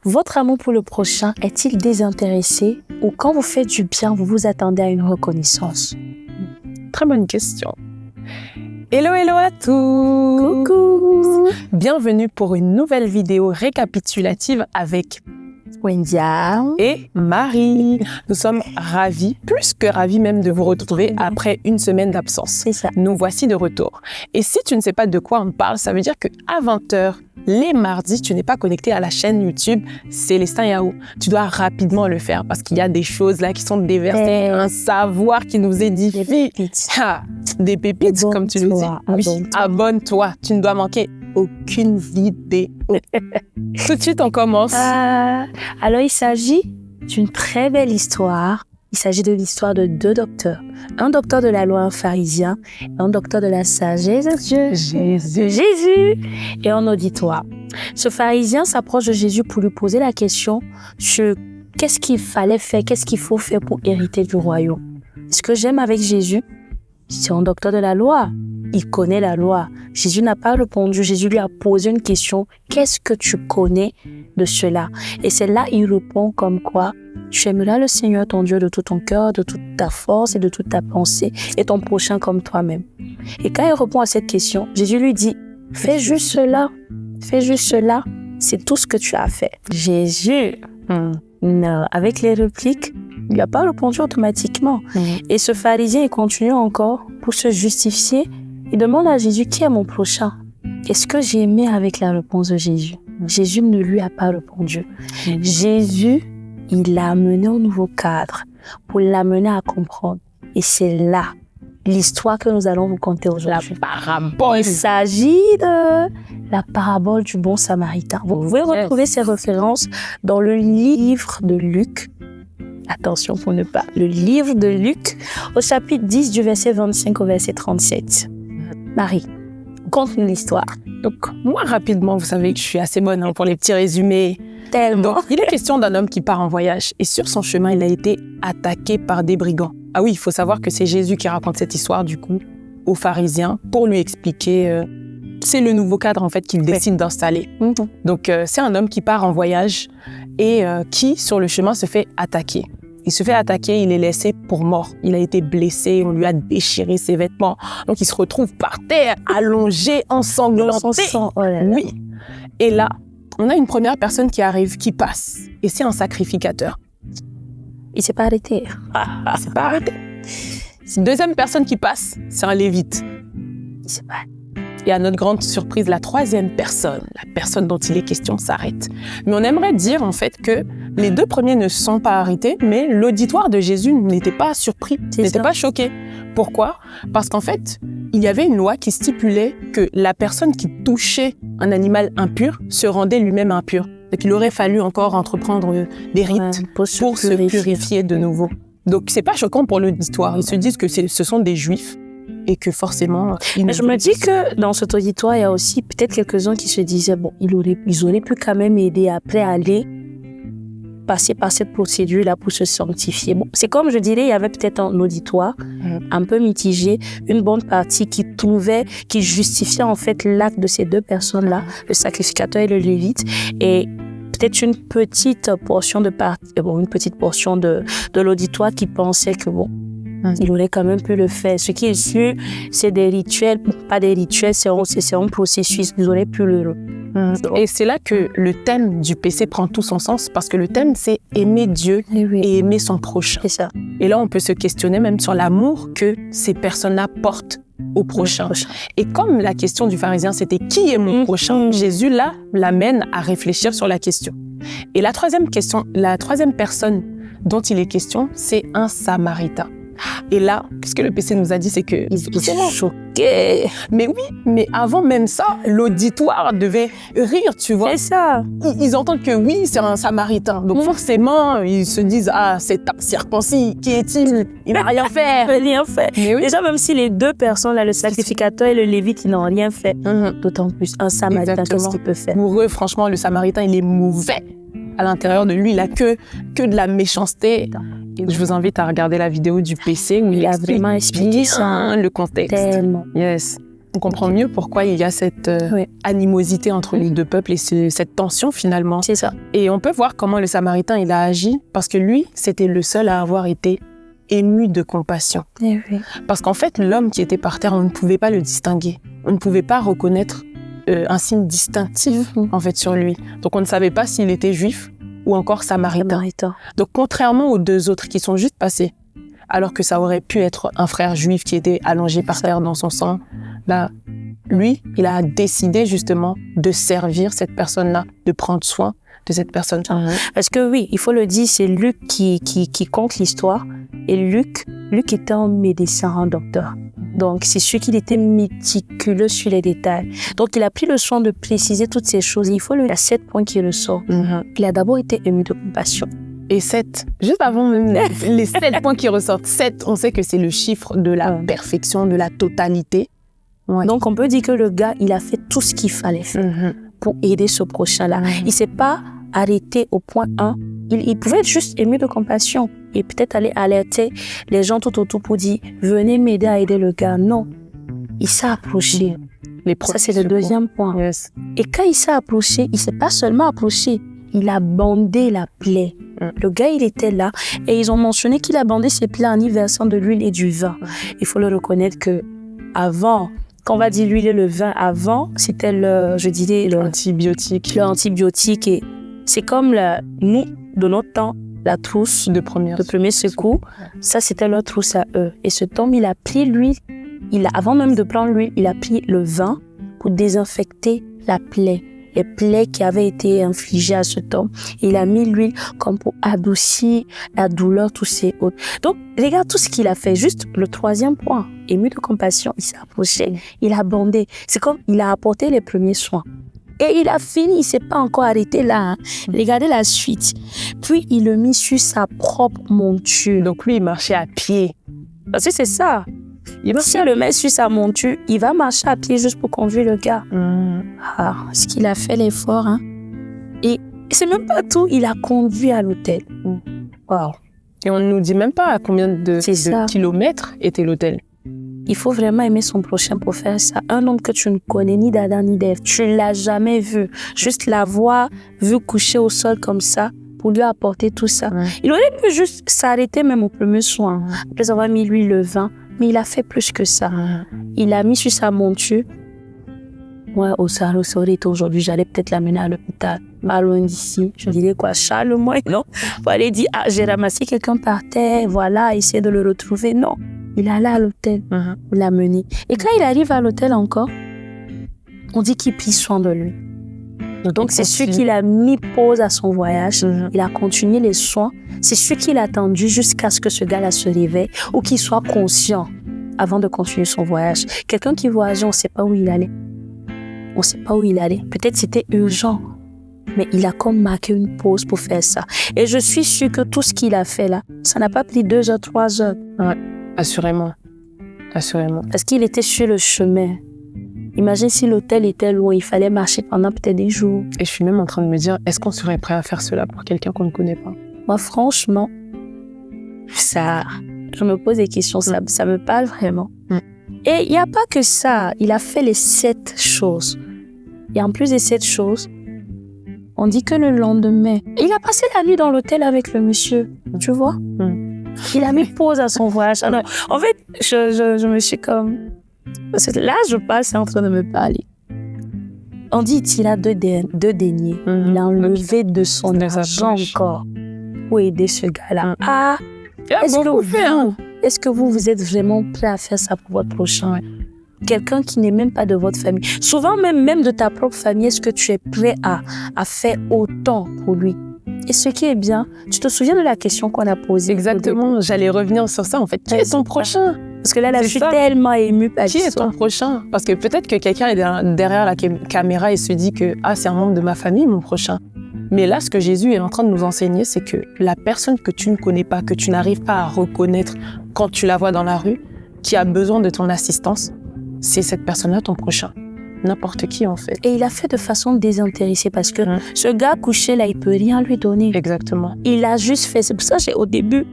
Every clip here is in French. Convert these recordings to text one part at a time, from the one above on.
Votre amour pour le prochain est-il désintéressé ou quand vous faites du bien, vous vous attendez à une reconnaissance? Très bonne question. Hello, hello à tous! Coucou! Bienvenue pour une nouvelle vidéo récapitulative avec Wendia et Marie. Nous sommes ravis, plus que ravis même de vous retrouver après une semaine d'absence. C'est ça. Nous voici de retour. Et si tu ne sais pas de quoi on parle, ça veut dire qu'à 20h, les mardis, tu n'es pas connecté à la chaîne YouTube Célestin Yahoo. Tu dois rapidement le faire parce qu'il y a des choses là qui sont déversées, un savoir qui nous édifie. Des pépites, comme tu le dis. Oui, abonne-toi. Tu ne dois manquer aucune vidéo. Tout de suite, on commence. Alors, il s'agit d'une très belle histoire. Il s'agit de l'histoire de deux docteurs. Un docteur de la loi, un pharisien, et un docteur de la sagesse de Dieu, Jésus, et un auditoire. Ce pharisien s'approche de Jésus pour lui poser la question sur qu'est-ce qu'il fallait faire, qu'est-ce qu'il faut faire pour hériter du royaume. Ce que j'aime avec Jésus, c'est un docteur de la loi. Il connaît la loi. Jésus n'a pas répondu. Jésus lui a posé une question. Qu'est-ce que tu connais de cela? Et c'est là il répond comme quoi tu aimeras le Seigneur ton Dieu de tout ton cœur, de toute ta force et de toute ta pensée et ton prochain comme toi-même. Et quand il répond à cette question, Jésus lui dit fais juste cela. Fais juste cela. C'est tout ce que tu as fait. Jésus, non, avec les répliques, il n'a pas répondu automatiquement. Et ce pharisien, il continue encore pour se justifier. Il demande à Jésus, qui est mon prochain? Est-ce que j'ai aimé avec la réponse de Jésus? Jésus ne lui a pas répondu. Jésus, il l'a amené au nouveau cadre pour l'amener à comprendre. Et c'est là l'histoire que nous allons vous conter aujourd'hui. La parabole. Il s'agit de la parabole du bon samaritain. Vous pouvez retrouver ces références dans le livre de Luc. Attention pour ne pas. Le livre de Luc, au chapitre 10, du verset 25 au verset 37. Marie, conte-nous l'histoire. Donc, moi, rapidement, vous savez que je suis assez bonne pour les petits résumés. Tellement. Donc, il est question d'un homme qui part en voyage et sur son chemin, il a été attaqué par des brigands. Ah oui, il faut savoir que c'est Jésus qui raconte cette histoire, du coup, aux pharisiens pour lui expliquer... c'est le nouveau cadre, en fait, qu'il décide d'installer. Donc, c'est un homme qui part en voyage et qui, sur le chemin, se fait attaquer. Il se fait attaquer, il est laissé pour mort. Il a été blessé, on lui a déchiré ses vêtements. Donc, il se retrouve par terre, allongé, ensanglanté. Oh là là. Oui. Et là, on a une première personne qui arrive, qui passe. Et c'est un sacrificateur. Il s'est pas arrêté. Il s'est pas arrêté. Deuxième personne qui passe, c'est un lévite. Il s'est pas arrêté. Et à notre grande surprise, la troisième personne, la personne dont il est question, s'arrête. Mais on aimerait dire en fait que les deux premiers ne se sont pas arrêtés, mais l'auditoire de Jésus n'était pas surpris, n'était pas choqué. Pourquoi? Parce qu'en fait, il y avait une loi qui stipulait que la personne qui touchait un animal impur se rendait lui-même impur. Donc il aurait fallu encore entreprendre des rites pour se purifier de nouveau. Donc c'est pas choquant pour l'auditoire. Ils se disent que ce sont des juifs. Et que forcément... Mais je me dis que dans cet auditoire, il y a aussi peut-être quelques-uns qui se disaient, bon, ils auraient pu quand même aider après à aller passer par cette procédure-là pour se sanctifier. Bon, c'est comme je dirais, il y avait peut-être un auditoire un peu mitigé, une bonne partie qui justifiait en fait l'acte de ces deux personnes-là, le sacrificateur et le lévite, et peut-être une petite portion de l'auditoire qui pensait que bon, il aurait quand même pu le faire. Ce qui est sûr, c'est des rituels, pas des rituels, c'est un processus. Ils auraient pu le... Et c'est là que le thème du PC prend tout son sens, parce que le thème, c'est aimer Dieu et aimer son prochain. C'est ça. Et là, on peut se questionner même sur l'amour que ces personnes-là portent au prochain. Et comme la question du pharisien, c'était « qui est mon prochain ?» Jésus, là, l'amène à réfléchir sur la question. Et la troisième personne dont il est question, c'est un samaritain. Et là, ce que le PC nous a dit, c'est que... Ils étaient choqués. Mais oui, mais avant même ça, l'auditoire devait rire, tu vois. C'est ça. Ils entendent que oui, c'est un samaritain. Donc forcément, ils se disent, ah, c'est circoncis, qui est-il? Il n'a rien fait. Il n'a rien fait. Mais oui. Déjà, même si les deux personnes, là, le sacrificateur et le lévite, ils n'ont rien fait, d'autant plus un samaritain, qu'est-ce qu'il peut faire? Pour eux, franchement, le samaritain, il est mauvais. À l'intérieur de lui, il n'a que de la méchanceté. Je vous invite à regarder la vidéo du PC où il a vraiment expliqué ça. Le contexte. Tellement. Yes. On comprend mieux pourquoi il y a cette animosité entre les deux peuples et cette tension finalement. C'est ça. Et on peut voir comment le Samaritain il a agi parce que lui, c'était le seul à avoir été ému de compassion. Oui. Parce qu'en fait, l'homme qui était par terre, on ne pouvait pas le distinguer. On ne pouvait pas reconnaître un signe distinctif en fait sur lui. Donc on ne savait pas s'il était juif ou encore samaritain. Donc contrairement aux deux autres qui sont juste passés, alors que ça aurait pu être un frère juif qui était allongé par terre dans son sang, là, lui, il a décidé justement de servir cette personne-là, de prendre soin de cette personne. Parce que oui, il faut le dire, c'est Luc qui compte l'histoire. Et Luc était un médecin, un docteur. Donc, c'est sûr qu'il était méticuleux sur les détails. Donc, il a pris le soin de préciser toutes ces choses. Il y a 7 points qui ressortent. Il a d'abord été ému de compassion. Et 7, juste avant même les 7 points qui ressortent, 7, on sait que c'est le chiffre de la perfection, de la totalité. Ouais. Donc, on peut dire que le gars, il a fait tout ce qu'il fallait faire pour aider ce prochain-là. Il ne s'est pas arrêté au point 1. Il pouvait être juste ému de compassion et peut-être aller alerter les gens tout autour pour dire « Venez m'aider à aider le gars ». Non, il s'est approché. Ça, c'est le deuxième point. Yes. Et quand il s'est approché, il ne s'est pas seulement approché, il a bandé la plaie. Le gars, il était là et ils ont mentionné qu'il a bandé ses plaies en y versant de l'huile et du vin. Il faut le reconnaître que avant, quand on va dire l'huile et le vin, avant, c'était l'antibiotique. L'antibiotique. Et c'est comme nous, de notre temps, la trousse de premier secours. Ça, c'était leur trousse à eux. Et ce homme, il a pris l'huile. Avant même de prendre l'huile, il a pris le vin pour désinfecter la plaie. Les plaies qui avaient été infligées à cet homme. Il a mis l'huile comme pour adoucir la douleur, tous ces autres. Donc, regarde tout ce qu'il a fait. Juste le troisième point. Ému de compassion, il s'est approché. Il a bandé. C'est comme il a apporté les premiers soins. Et il a fini, il ne s'est pas encore arrêté là. Regardez la suite. Puis, il le mit sur sa propre monture. Donc, lui, il marchait à pied. Parce que c'est ça. Si elle le met sur sa monture, il va marcher à pied juste pour conduire le gars. Ce qu'il a fait l'effort. Et c'est même pas tout, il a conduit à l'hôtel. Wow. Et on ne nous dit même pas à combien de kilomètres était l'hôtel. Il faut vraiment aimer son prochain pour faire ça. Un homme que tu ne connais ni d'Adam ni d'Ève, tu ne l'as jamais vu. Juste l'avoir vu coucher au sol comme ça pour lui apporter tout ça. Il aurait pu juste s'arrêter même au premier soin. Après avoir mis l'huile, le vin. Mais il a fait plus que ça. Il a mis sur sa monture. Moi, ça aurait été aujourd'hui, j'allais peut-être l'amener à l'hôpital. Pas loin d'ici. Je dirais quoi, Charles-moi, non? Pour aller dire, j'ai ramassé quelqu'un par terre, voilà, essayer de le retrouver. Non. Il allait à l'hôtel. Il l'a mené. Et quand il arrive à l'hôtel encore, on dit qu'il prit soin de lui. Donc, c'est sûr qu'il a mis pause à son voyage. Il a continué les soins. C'est sûr qu'il a attendu jusqu'à ce que ce gars-là se réveille ou qu'il soit conscient avant de continuer son voyage. Quelqu'un qui voyageait, on ne sait pas où il allait. On ne sait pas où il allait. Peut-être c'était urgent. Mais il a comme marqué une pause pour faire ça. Et je suis sûre que tout ce qu'il a fait là, ça n'a pas pris 2 heures, 3 heures. Ouais, assurément. Assurément. Parce qu'il était sur le chemin. Imagine si l'hôtel était loin, il fallait marcher pendant peut-être des jours. Et je suis même en train de me dire, est-ce qu'on serait prêt à faire cela pour quelqu'un qu'on ne connaît pas? Moi, franchement, je me pose des questions, ça me parle vraiment. Et il n'y a pas que ça, il a fait les 7 choses. Et en plus des 7 choses, on dit que le lendemain, il a passé la nuit dans l'hôtel avec le monsieur, tu vois? Il a mis pause à son voyage. Alors, en fait, je me suis comme... Parce que là, je parle, c'est en train de me parler. On dit qu'il a 2 deniers. Il a enlevé de son argent encore pour aider ce gars-là. Est-ce que vous êtes vraiment prêt à faire ça pour votre prochain? Quelqu'un qui n'est même pas de votre famille. Souvent, même de ta propre famille, est-ce que tu es prêt à faire autant pour lui? Et ce qui est bien, tu te souviens de la question qu'on a posée? Exactement, j'allais revenir sur ça en fait. Qui est ton prochain? Parce que là, je suis tellement émue par Qui est ton prochain? Parce que peut-être que quelqu'un est derrière la caméra et se dit que c'est un membre de ma famille, mon prochain. Mais là, ce que Jésus est en train de nous enseigner, c'est que la personne que tu ne connais pas, que tu n'arrives pas à reconnaître quand tu la vois dans la rue, qui a besoin de ton assistance, c'est cette personne-là ton prochain. N'importe qui, en fait. Et il a fait de façon désintéressée parce que ce gars couché là, il peut rien lui donner. Exactement. Il a juste fait. C'est pour ça qu'au début,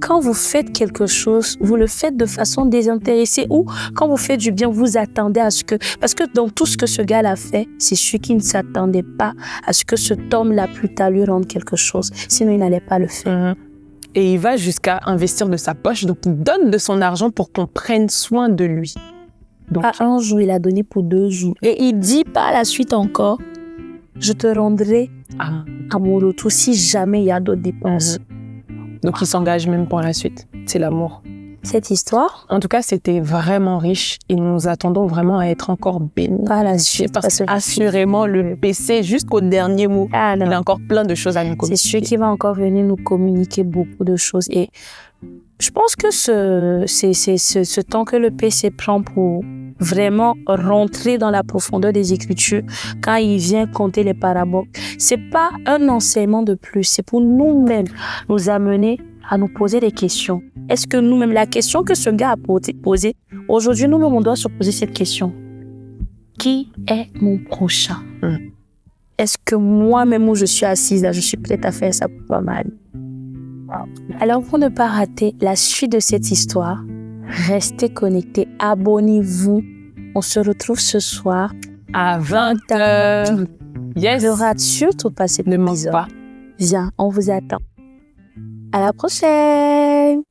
quand vous faites quelque chose, vous le faites de façon désintéressée ou quand vous faites du bien, vous attendez à ce que... Parce que dans tout ce que ce gars-là fait, c'est celui qui ne s'attendait pas à ce que cet homme-là plus tard lui rende quelque chose. Sinon, il n'allait pas le faire. Et il va jusqu'à investir de sa poche, donc il donne de son argent pour qu'on prenne soin de lui. Donc, Pas un jour, il a donné pour 2 jours. Et il dit par la suite encore, je te rendrai à mon retour si jamais il y a d'autres dépenses. Donc il s'engage même pour la suite. C'est l'amour. Cette histoire, En tout cas, c'était vraiment riche et nous attendons vraiment à être encore bénis. par la suite, Parce que assurément, le PC, jusqu'au dernier mot, Ah il non. a encore plein de choses à nous C'est communiquer. celui qui va encore venir nous communiquer beaucoup de choses. Et je pense que ce temps que le PC prend pour vraiment rentrer dans la profondeur des Écritures, quand il vient compter les paraboles, c'est pas un enseignement de plus, c'est pour nous-mêmes nous amener à nous poser des questions. Est-ce que nous-mêmes, la question que ce gars a posée, aujourd'hui, nous-mêmes, on doit se poser cette question. Qui est mon prochain? Est-ce que moi-même où je suis assise là, je suis prête à faire ça pour pas mal? Alors, pour ne pas rater la suite de cette histoire, restez connectés, abonnez-vous. On se retrouve ce soir. À 20h. Yes. Ne rate surtout pas cet Ne manque épisode. pas. Viens, on vous attend. À la prochaine!